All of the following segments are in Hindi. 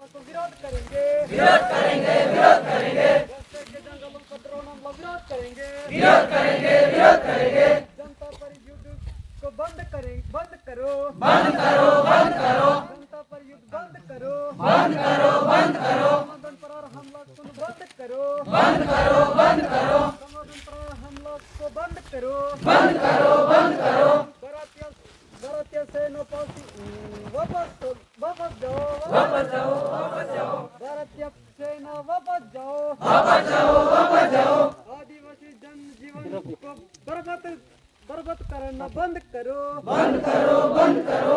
को विरोध करेंगे, विरोध करेंगे, विरोध करेंगे। बस्तर के जंगलों को ड्रोन हमला विरोध करेंगे, विरोध करेंगे, विरोध करेंगे। जनता पर युद्ध को बंद करें, बंद करो, बंद करो, बंद करो। जनता पर युद्ध बंद करो, बंद करो, बंद करो। समाधान पर हमला को बंद करो, बंद करो, बंद करो। समाधान पर हमला को बंद करो, बंद करो, बंद करो। भारतीय सेना वापस जाओ, वापस जाओ, वापस जाओ। भारतीय सेना वापस जाओ, वापस जाओ, वापस जाओ। आदिवासी जनजीवन को बर्बाद करना बंद करो, बंद करो, बंद करो।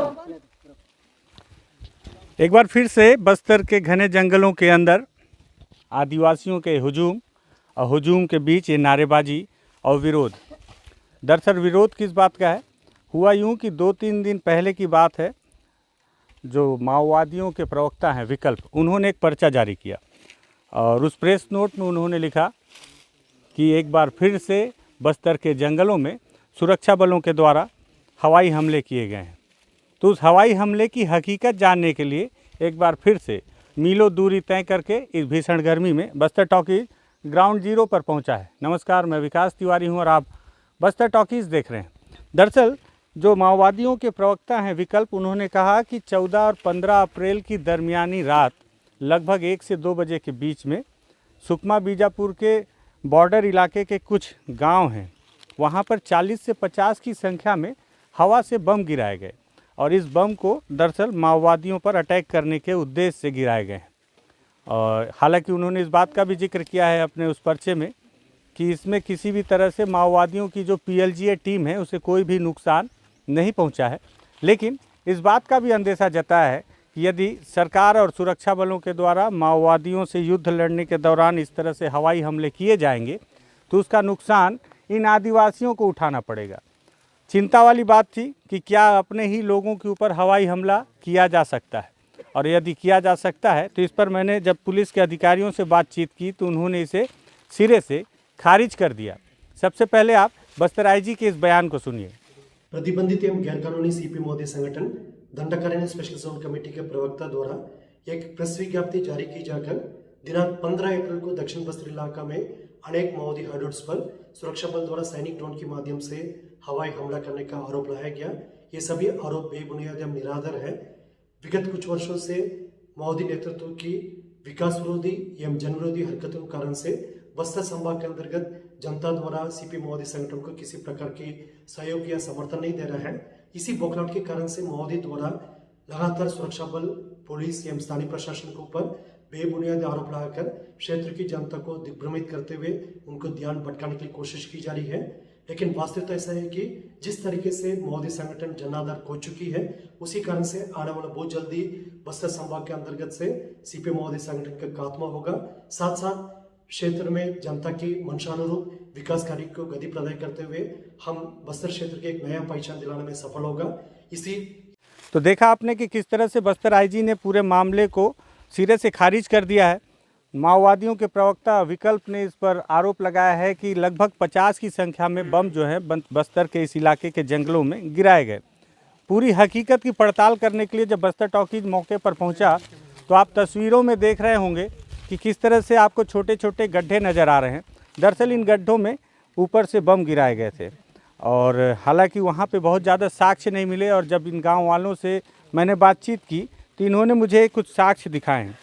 एक बार फिर से बस्तर के घने जंगलों के अंदर आदिवासियों के हुजूम और हुजूम के बीच ये नारेबाजी और विरोध। दरअसल विरोध किस बात का है? हुआ यूँ कि 2-3 दिन पहले की बात है, जो माओवादियों के प्रवक्ता हैं विकल्प, उन्होंने एक पर्चा जारी किया और उस प्रेस नोट में उन्होंने लिखा कि एक बार फिर से बस्तर के जंगलों में सुरक्षा बलों के द्वारा हवाई हमले किए गए हैं। तो उस हवाई हमले की हकीकत जानने के लिए एक बार फिर से मीलों दूरी तय करके इस भीषण गर्मी में बस्तर टॉकीज ग्राउंड जीरो पर पहुंचा है। नमस्कार, मैं विकास तिवारी हूं और आप बस्तर टॉकीज देख रहे हैं। दरअसल जो माओवादियों के प्रवक्ता हैं विकल्प, उन्होंने कहा कि 14 और 15 अप्रैल की दरमियानी रात लगभग 1 से 2 बजे के बीच में सुकमा बीजापुर के बॉर्डर इलाके के कुछ गांव हैं, वहां पर 40 से 50 की संख्या में हवा से बम गिराए गए और इस बम को दरअसल माओवादियों पर अटैक करने के उद्देश्य से गिराए गए हैं। और हालांकि उन्होंने इस बात का भी जिक्र किया है अपने उस पर्चे में कि इसमें किसी भी तरह से माओवादियों की जो PLGA टीम है उसे कोई भी नुकसान नहीं पहुंचा है, लेकिन इस बात का भी अंदेशा जताया है कि यदि सरकार और सुरक्षा बलों के द्वारा माओवादियों से युद्ध लड़ने के दौरान इस तरह से हवाई हमले किए जाएंगे तो उसका नुकसान इन आदिवासियों को उठाना पड़ेगा। चिंता वाली बात थी कि क्या अपने ही लोगों के ऊपर हवाई हमला किया जा सकता है, और यदि किया जा सकता है तो इस पर मैंने जब पुलिस के अधिकारियों से बातचीत की तो उन्होंने इसे सिरे से खारिज कर दिया। सबसे पहले आप बस्तर IG के इस बयान को सुनिए। प्रतिबंधित एवं गैरकानूनी CP महोदय संगठन दंडकारण्य स्पेशल जोन कमेटी के प्रवक्ता द्वारा एक प्रेस विज्ञप्ति जारी की जाकर दिनांक 15 अप्रैल को दक्षिण बस्तर इलाका में अनेक माओवादी हाइडआउट्स पर सुरक्षा बल द्वारा सैनिक ड्रोन के माध्यम से हवाई हमला करने का आरोप लगाया गया। ये सभी आरोप बेबुनियाद एवं निराधार है। विगत कुछ वर्षों से माओवादी नेतृत्व की विकास विरोधी एवं जन विरोधी हरकतों के कारण से बस्तर संभाग के अंतर्गत जनता द्वारा CP माओवादी संगठन को किसी प्रकार की सहयोग या समर्थन नहीं दे रहा है। इसी बौखलाहट के कारण से माओवादी द्वारा लगातार सुरक्षा बल, पुलिस एवं स्थानीय प्रशासन के ऊपर बेबुनियाद आरोप लगाकर क्षेत्र की जनता को दिग्भ्रमित करते हुए उनको ध्यान भटकाने की कोशिश की जा रही है। लेकिन वास्तविकता ऐसा है कि जिस तरीके से माओवादी संगठन जनाधार खो चुकी है, उसी कारण से आने वाला बहुत जल्दी बस्तर संभाग के अंतर्गत से CP माओवादी संगठन का खात्मा होगा। साथ साथ क्षेत्र में जनता की मंशानुरूप विकास कार्य को गति प्रदान करते हुए हम बस्तर क्षेत्र के एक नया पहचान दिलाने में सफल होगा। इसी तो देखा आपने कि किस तरह से बस्तर IG ने पूरे मामले को सिरे से खारिज कर दिया है। माओवादियों के प्रवक्ता विकल्प ने इस पर आरोप लगाया है कि लगभग 50 की संख्या में बम जो है बस्तर के इस इलाके के जंगलों में गिराए गए। पूरी हकीकत की पड़ताल करने के लिए जब बस्तर टॉकीज मौके पर पहुंचा तो आप तस्वीरों में देख रहे होंगे कि किस तरह से आपको छोटे छोटे गड्ढे नज़र आ रहे हैं। दरअसल इन गड्ढों में ऊपर से बम गिराए गए थे और हालांकि वहाँ पे बहुत ज़्यादा साक्ष्य नहीं मिले, और जब इन गांव वालों से मैंने बातचीत की तो इन्होंने मुझे कुछ साक्ष्य दिखाए हैं।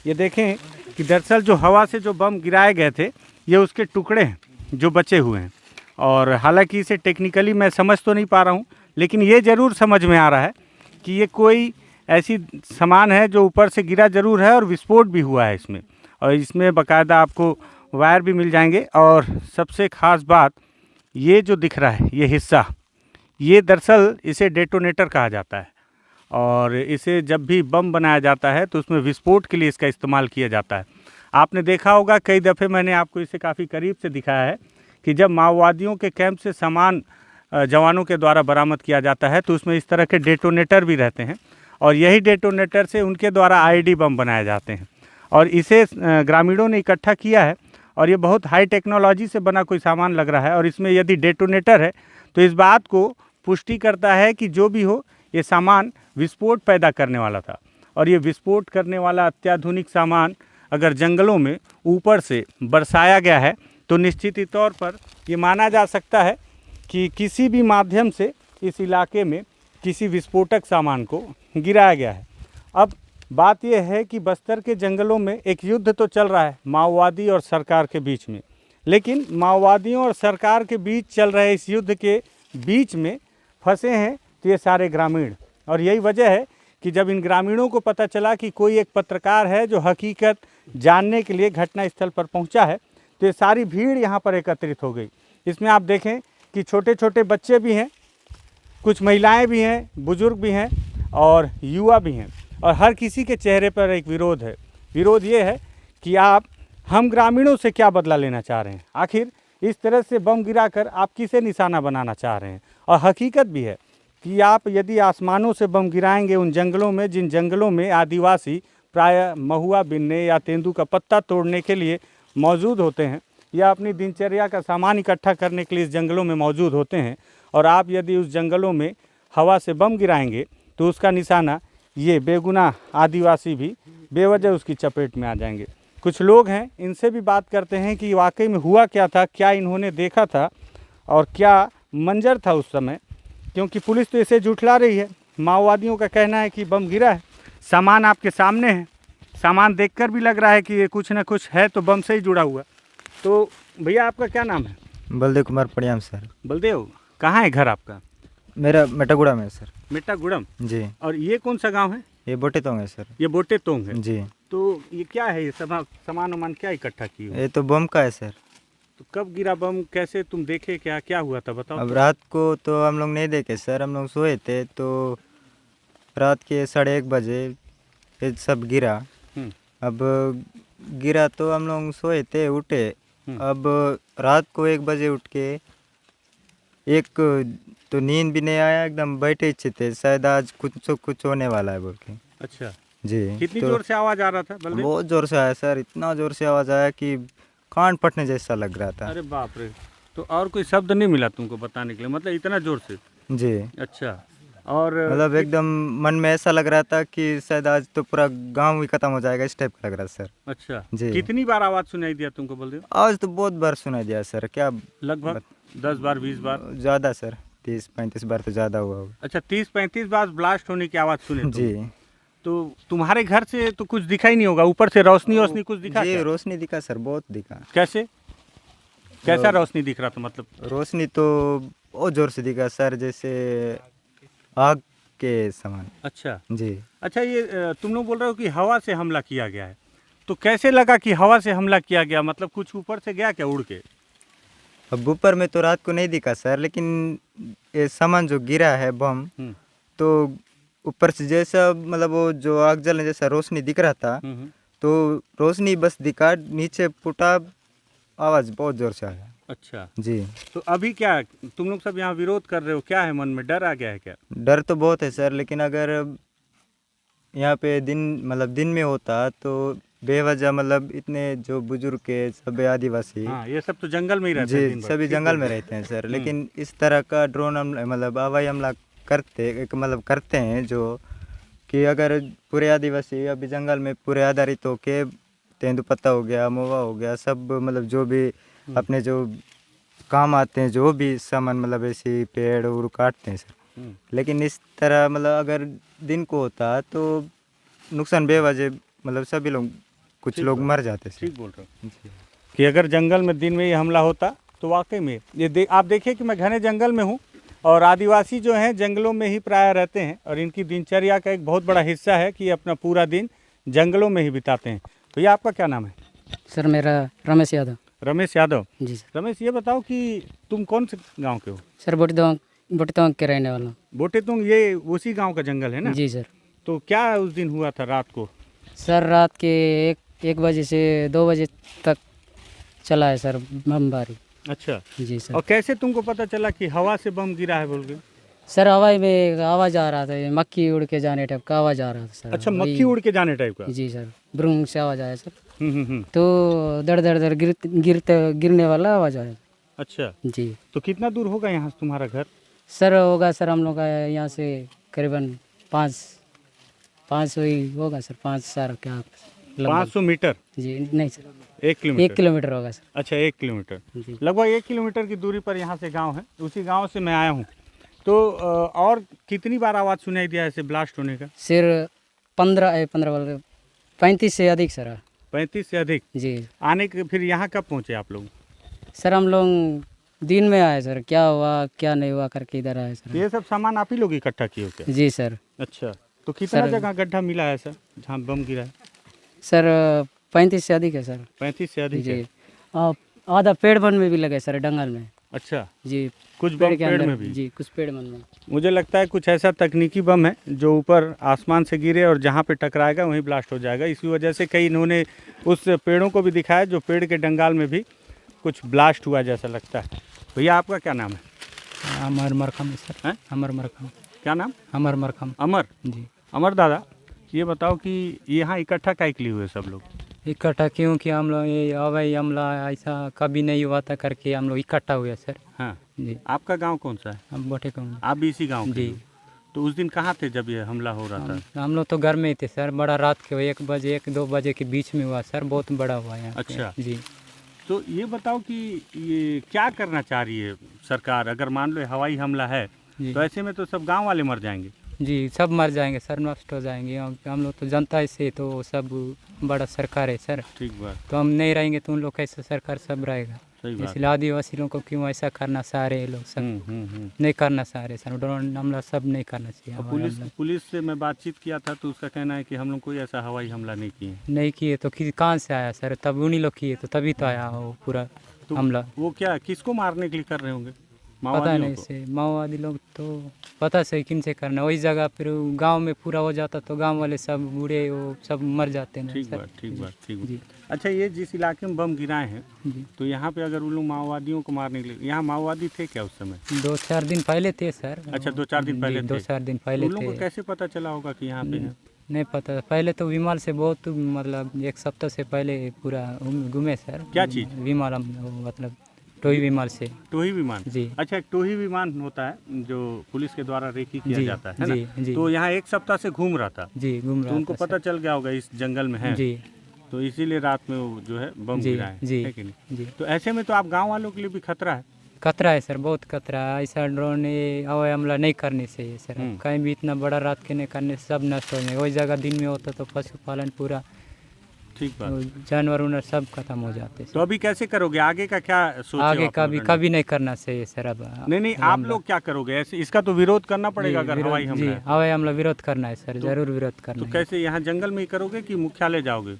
ये देखें कि दरअसल जो हवा से जो बम गिराए गए थे ये उसके टुकड़े हैं जो बचे हुए हैं, और हालांकि इसे टेक्निकली मैं समझ तो नहीं पा रहा हूँ, लेकिन ये ज़रूर समझ में आ रहा है कि ये कोई ऐसी सामान है जो ऊपर से गिरा ज़रूर है और विस्फोट भी हुआ है इसमें, और इसमें बाकायदा आपको वायर भी मिल जाएंगे। और सबसे ख़ास बात ये जो दिख रहा है ये हिस्सा, ये दरअसल इसे डेटोनेटर कहा जाता है, और इसे जब भी बम बनाया जाता है तो उसमें विस्फोट के लिए इसका इस्तेमाल किया जाता है। आपने देखा होगा कई दफ़े मैंने आपको इसे काफ़ी करीब से दिखाया है कि जब माओवादियों के कैंप से सामान जवानों के द्वारा बरामद किया जाता है तो उसमें इस तरह के डेटोनेटर भी रहते हैं, और यही डेटोनेटर से उनके द्वारा IED बम बनाए जाते हैं। और इसे ग्रामीणों ने इकट्ठा किया है, और ये बहुत हाई टेक्नोलॉजी से बना कोई सामान लग रहा है, और इसमें यदि डेटोनेटर है तो इस बात को पुष्टि करता है कि जो भी हो ये सामान विस्फोट पैदा करने वाला था। और ये विस्फोट करने वाला अत्याधुनिक सामान अगर जंगलों में ऊपर से बरसाया गया है तो निश्चित ही तौर पर ये माना जा सकता है कि किसी भी माध्यम से इस इलाके में किसी विस्फोटक सामान को गिराया गया है। अब बात यह है कि बस्तर के जंगलों में एक युद्ध तो चल रहा है माओवादी और सरकार के बीच में, लेकिन माओवादियों और सरकार के बीच चल रहे इस युद्ध के बीच में फंसे हैं तो ये सारे ग्रामीण। और यही वजह है कि जब इन ग्रामीणों को पता चला कि कोई एक पत्रकार है जो हकीकत जानने के लिए घटनास्थल पर पहुंचा है, तो ये सारी भीड़ यहाँ पर एकत्रित हो गई। इसमें आप देखें कि छोटे छोटे बच्चे भी हैं, कुछ महिलाएं भी हैं, बुजुर्ग भी हैं और युवा भी हैं, और हर किसी के चेहरे पर एक विरोध है। विरोध ये है कि हम ग्रामीणों से क्या बदला लेना चाह रहे हैं, आखिर इस तरह से बम गिराकर आप किसे निशाना बनाना चाह रहे हैं। और हकीकत भी है कि आप यदि आसमानों से बम गिराएंगे उन जंगलों में, जिन जंगलों में आदिवासी प्रायः महुआ बिनने या तेंदू का पत्ता तोड़ने के लिए मौजूद होते हैं या अपनी दिनचर्या का सामान इकट्ठा करने के लिए इस जंगलों में मौजूद होते हैं, और आप यदि उस जंगलों में हवा से बम गिराएंगे तो उसका निशाना ये बेगुनाह आदिवासी भी बेवजह उसकी चपेट में आ जाएंगे। कुछ लोग हैं, इनसे भी बात करते हैं कि वाकई में हुआ क्या था, क्या इन्होंने देखा था और क्या मंजर था उस समय, क्योंकि पुलिस तो इसे झुठला रही है। माओवादियों का कहना है कि बम गिरा है, सामान आपके सामने है, सामान देखकर भी लग रहा है कि ये कुछ ना कुछ है तो बम से ही जुड़ा हुआ। तो भैया आपका क्या नाम है? बलदेव कुमार पड़ियाम सर। बलदेव, कहाँ है घर आपका? मेरा मेटागुड़ा में है सर। मेटागुड़म जी। और ये कौन सा गांव है? ये बोटे तोंग है सर। ये बोटे तोंग है जी। तो ये क्या है, ये सामान वामान क्या इकट्ठा किए हो? ये तो बम का है सर। तो कब गिरा बम, कैसे तुम देखे, क्या क्या हुआ था बताओ? अब रात को तो हम लोग नहीं देखे सर, हम लोग सोए थे तो रात के 1:30 बजे ये सब गिरा। अब गिरा तो हम लोग सोए थे, उठे। अब रात को 1 बजे उठ के एक तो नींद भी नहीं आया, एकदम बैठे ही थे, शायद आज कुछ होने वाला है बोल के। अच्छा जी। कितनी तो जोर से आवाज आ रहा था बलदेव? बहुत जोर से आया सर, इतना जोर से आवाज़ आया कि कान फटने जैसा लग रहा था। अरे बाप रे। तो और कोई शब्द नहीं मिला तुमको बताने के लिए, मतलब इतना जोर से? जी। अच्छा। और मतलब एकदम मन में ऐसा लग रहा था कि शायद आज तो पूरा गांव ही खत्म हो जाएगा, इस टाइप का लग रहा था सर। अच्छा जी। कितनी बार आवाज सुनाई दिया तुमको बलदेव? आज तो बहुत बार सुनाई दिया सर। क्या लगभग 10 बार 20 बार? ज़्यादा सर, 30-35 बार तो ज़्यादा हुआ होगा। अच्छा 30-35 बार ब्लास्ट होने की आवाज़ सुने तुम? जी। तो तुम्हारे घर से तो कुछ दिखा ही नहीं होगा, ऊपर से रोशनी कुछ दिखा? जी क्या? रोशनी दिखा सर, बहुत दिखा। कैसे, कैसा रोशनी दिख रहा था मतलब? रोशनी तो बहुत ज़ोर से दिखा सर, जैसे आग के समान। अच्छा जी। अच्छा, ये तुम लोग बोल रहे हो कि हवा से हमला किया गया है, तो कैसे लगा कि हवा से हमला किया गया? मतलब कुछ ऊपर से गया क्या उड़ के? अब ऊपर में तो रात को नहीं दिखा सर, लेकिन ये सामान जो गिरा है बम, तो ऊपर से जैसा मतलब वो जो आग जलने जैसा रोशनी दिख रहा था, तो रोशनी बस दिखा, नीचे फूटा, आवाज़ बहुत ज़ोर से आया। अच्छा जी। तो अभी क्या तुम लोग सब यहाँ विरोध कर रहे हो, क्या है मन में, डर आ गया है क्या? डर तो बहुत है सर, लेकिन अगर यहाँ पे दिन में होता तो बेवजह मतलब इतने जो बुजुर्ग के सब आदिवासी, हाँ ये सब तो जंगल में ही रहते हैं जी दिन भर। सभी जंगल में रहते हैं सर, लेकिन इस तरह का ड्रोन मतलब हवाई हमला करते हैं जो कि अगर पूरे आदिवासी अभी जंगल में पूरे आधारित होके, तेंदुपत्ता हो गया, महुआ हो गया, सब मतलब जो भी अपने जो काम आते हैं, जो भी सामान मतलब ऐसे पेड़ उड़ काटते हैं सर। लेकिन इस तरह मतलब अगर दिन को होता तो नुकसान बेवजह मतलब सभी लोग, कुछ लोग मर जाते सर। ठीक बोल रहे हो कि अगर जंगल में दिन में ये हमला होता तो वाकई में ये आप देखिए कि मैं घने जंगल में हूँ और आदिवासी जो हैं जंगलों में ही प्राय रहते हैं और इनकी दिनचर्या का एक बहुत बड़ा हिस्सा है कि अपना पूरा दिन जंगलों में ही बिताते हैं। तो ये आपका क्या नाम है? सर मेरा रमेश यादव। रमेश यादव जी सर। रमेश, ये बताओ कि तुम कौन से गांव के हो? सर बोटेतोंग के रहने वाला हूँ। बोटेतोंग, ये उसी गांव का जंगल है ना? जी सर। तो क्या उस दिन हुआ था रात को? सर रात के 1 बजे से 2 बजे तक चला है सर बमबारी। अच्छा जी सर। और कैसे तुमको पता चला कि हवा से बम गिरा है बोल के? सर हवाई में आवाज़ आ रहा था, ये मक्खी उड़ के जाने टाइप का आवाज़ आ रहा था सर। अच्छा, मक्खी उड़ के जाने टाइप का? जी सर, ब्रूंग से आवाज़ आया सर। तो दर गिरने वाला आवाज़ आया। अच्छा जी। तो कितना दूर होगा यहाँ से तुम्हारा घर? सर होगा सर हम लोग का यहाँ से करीबन 500 ही होगा सर, 5,000 क्या लगभग। 500 मीटर, जी नहीं सर, 1 1 किलोमीटर। किलोमीटर होगा सर। अच्छा, 1 किलोमीटर, जी लगभग 1 किलोमीटर की दूरी पर यहाँ से गांव है। उसी गांव से मैं आया हूँ। तो और कितनी बार आवाज़ सुनाई दिया ऐसे ब्लास्ट होने का? सर 15 35 से अधिक सर। 35 से अधिक। जी आने के फिर यहाँ कब पहुँचे आप लोग? सर हम लोग दिन में आए सर, क्या हुआ क्या नहीं हुआ करके इधर आए तो सर। ये सब सामान आप ही लोग इकट्ठा किए हो क्या? जी सर। अच्छा, तो कितना सर- जगह गड्ढा मिला है सर जहाँ बम गिरा है? सर 35 से अधिक है सर। 35 से अधिक जी है। आधा पेड़ बन में भी लगे सर, डंगल में। अच्छा, जी कुछ बम पेड़ के पेड़ अंदर में भी? जी कुछ पेड़ बन में। मुझे लगता है कुछ ऐसा तकनीकी बम है जो ऊपर आसमान से गिरे और जहाँ पे टकराएगा वहीं ब्लास्ट हो जाएगा। इसी वजह से कई इन्होंने उस पेड़ों को भी दिखाया जो पेड़ के डंगाल में भी कुछ ब्लास्ट हुआ जैसा लगता है। भैया आपका क्या नाम है? अमर मरखम सर। हैं? अमर मरखम। क्या नाम? अमर मरखम। अमर। जी अमर दादा, ये बताओ कि यहाँ इकट्ठा काहे के लिए हुए सब लोग? इकट्ठा क्योंकि हम लोग ये हवाई हमला ऐसा कभी नहीं हुआ था करके हम लोग इकट्ठा हुए सर। हाँ, जी आपका गांव कौन सा है? हम बैठे कहूँ। आप भी इसी गांव के जी। हो? तो उस दिन कहाँ थे जब ये हमला हो रहा था? हम लोग तो घर में ही थे सर, बड़ा रात के 1 बजे 1-2 बजे के बीच में हुआ सर, बहुत बड़ा हुआ यहाँ पे। अच्छा। जी तो ये बताओ कि ये क्या करना चाह रही है सरकार? अगर मान लो हवाई हमला है जी तो ऐसे में तो सब गांव वाले मर जाएंगे। जी सब मर जाएंगे सर, नष्ट हो जाएंगे। हम लोग तो जनता से तो सब बड़ा सरकार है सर, ठीक बात, तो हम नहीं रहेंगे तो उन लोग कैसे सरकार सब रहेगा। सही बात। इसलिए आदिवासी लोगों को क्यों ऐसा करना चाह रहे हैं लोग सब, नहीं करना चाह रहे सर। ड्रोन हमला सब नहीं करना चाहिए। हवाई पुलिस हमला पुलिस से मैं बातचीत किया था तो उसका कहना है कि हम लोग कोई ऐसा हवाई हमला नहीं किए। नहीं किए तो कहाँ से आया सर? तब उन्हीं लोग किए तो तभी तो आया वो पूरा तो हमला। वो क्या किसको मारने के लिए कर रहे होंगे? पता माओवादियों नहीं को? से माओवादी लोग तो पता से किन से करना। वही जगह फिर गांव में पूरा हो जाता तो गांव वाले सब बूढ़े वो सब मर जाते हैं ठीक सर। बात, ठीक बात, ठीक जी बात। अच्छा, ये जिस इलाके में बम गिराए हैं जी तो यहाँ पे अगर उन लोग माओवादियों को मारने के लिए, यहाँ माओवादी थे क्या उस समय? 2-4 दिन पहले थे सर। अच्छा, 2-4 दिन पहले थे। 2-4 दिन पहले उन लोगों थे। को कैसे पता चला होगा कि यहाँ पे है? नहीं पता, पहले तो विमाल से बहुत मतलब 1 सप्ताह से पहले पूरा घूमे सर। क्या चीज़? विमाल मतलब टोई विमाल से। टोही विमान? जी अच्छा, एक टोही विमान होता है जो पुलिस के द्वारा रेकी किया जी, जाता है जी, ना? जी। तो यहाँ 1 सप्ताह से घूम रहा था जी घूम तो रहा उनको था पता चल गया होगा इस जंगल में है, जी तो इसीलिए रात में वो जो है बम जी गिराए, जी है कि नहीं? जी। तो ऐसे में तो आप गांव वालों के लिए भी खतरा है। खतरा है सर, बहुत खतरा है। ऐसा ड्रोन हवाई हमला नहीं करने से सर, कहीं भी इतना बड़ा रात के नहीं करने से सब नष्ट हो जाएंगे। वही जगह दिन में होता तो पशुपालन पूरा ठीक बात। जानवर उनवर सब खत्म हो जाते तो अभी कैसे करोगे? आगे का क्या सोचे हो आगे आप कभी लोग करने? कभी नहीं करना चाहिए सर। अब नहीं, आप लोग क्या करोगे? ऐसे इसका तो विरोध करना पड़ेगा अगर हवाई जी हमला है। हवाई हमला विरोध करना है सर, जरूर विरोध करना तो है। कैसे यहाँ जंगल में ही करोगे कि मुख्यालय जाओगे?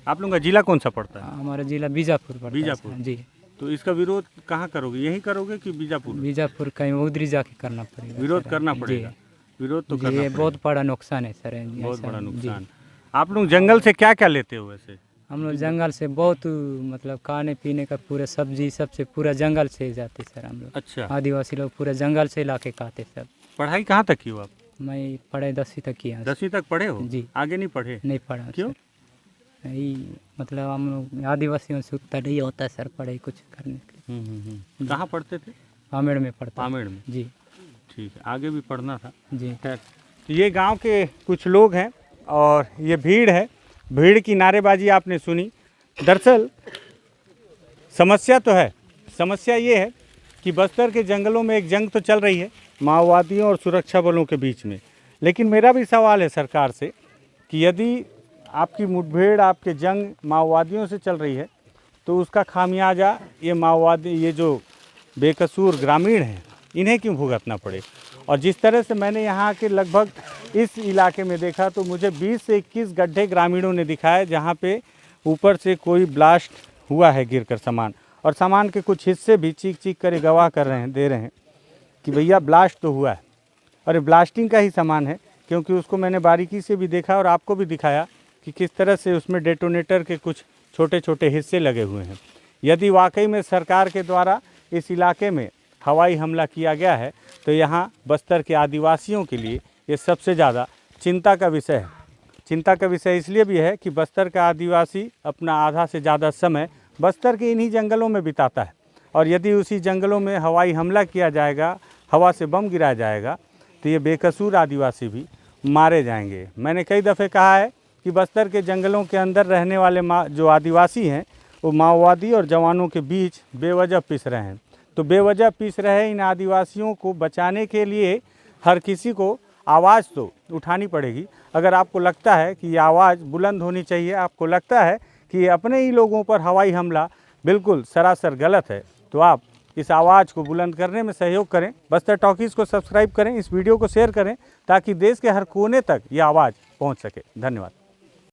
आप लोगों का जिला कौन सा पड़ता है? हमारा जिला बीजापुर पड़ता है बीजापुर। सर। जी तो इसका विरोध कहाँ करोगे? यहीं करोगे कि बीजापुर? बीजापुर कहीं उधरी जाके करना पड़ेगा। विरोध सर। करना जी। पड़ेगा। विरोध तो जी, करना ये पड़ेगा। बहुत बड़ा नुकसान है सर। बहुत ऐसा- बड़ा जी। नुकसान। आप लोग जंगल से क्या क्या लेते हो वैसे? हम लोग जंगल से बहुत मतलब खाने पीने का पूरा सब्जी सबसे पूरा जंगल से ही जाते सर हम लोग। अच्छा, आदिवासी लोग पूरा जंगल से ला के खाते सब। पढ़ाई कहाँ तक की हो आप? मैं पढ़ाई 10वीं तक किया। 10वीं तक पढ़े हो? जी। आगे नहीं पढ़े? नहीं पढ़ा क्यों? सर। यही मतलब हम लोग आदिवासियों से उतना नहीं होता सर पढ़ाई कुछ करने के लिए। कहाँ पढ़ते थे? पामेड़ में पढ़ता। पामेड़ में? जी ठीक है, आगे भी पढ़ना था। जी खैर, ये गांव के कुछ लोग हैं और ये भीड़ है। भीड़ की नारेबाजी आपने सुनी। दरअसल समस्या तो है। समस्या ये है कि बस्तर के जंगलों में एक जंग तो चल रही है माओवादियों और सुरक्षा बलों के बीच में। लेकिन मेरा भी सवाल है सरकार से कि यदि आपकी मुठभेड़, आपके जंग माओवादियों से चल रही है तो उसका खामियाजा ये माओवादी, ये जो बेकसूर ग्रामीण हैं, इन्हें क्यों भुगतना पड़े? और जिस तरह से मैंने यहाँ के लगभग इस इलाके में देखा तो मुझे 20 से 21 गड्ढे ग्रामीणों ने दिखाए जहाँ पे ऊपर से कोई ब्लास्ट हुआ है गिरकर सामान, और सामान के कुछ हिस्से भी चीख चीख कर गवाह कर रहे हैं, दे रहे हैं कि भैया ब्लास्ट तो हुआ है। और ये ब्लास्टिंग का ही सामान है, क्योंकि उसको मैंने बारीकी से भी देखा और आपको भी दिखाया कि किस तरह से उसमें डेटोनेटर के कुछ छोटे छोटे हिस्से लगे हुए हैं। यदि वाकई में सरकार के द्वारा इस इलाके में हवाई हमला किया गया है तो यहाँ बस्तर के आदिवासियों के लिए ये सबसे ज़्यादा चिंता का विषय है। चिंता का विषय इसलिए भी है कि बस्तर का आदिवासी अपना आधा से ज़्यादा समय बस्तर के इन्हीं जंगलों में बिताता है, और यदि उसी जंगलों में हवाई हमला किया जाएगा, हवा से बम गिराया जाएगा, तो ये बेकसूर आदिवासी भी मारे जाएंगे। मैंने कई दफ़े कहा है कि बस्तर के जंगलों के अंदर रहने वाले जो आदिवासी हैं वो माओवादी और जवानों के बीच बेवजह पिस रहे हैं। तो बेवजह पिस रहे इन आदिवासियों को बचाने के लिए हर किसी को आवाज़ तो उठानी पड़ेगी। अगर आपको लगता है कि ये आवाज़ बुलंद होनी चाहिए, आपको लगता है कि ये अपने ही लोगों पर हवाई हमला बिल्कुल सरासर गलत है, तो आप इस आवाज़ को बुलंद करने में सहयोग करें। बस्तर टॉकीज़ को सब्सक्राइब करें, इस वीडियो को शेयर करें ताकि देश के हर कोने तक ये आवाज़ पहुंच सके। धन्यवाद।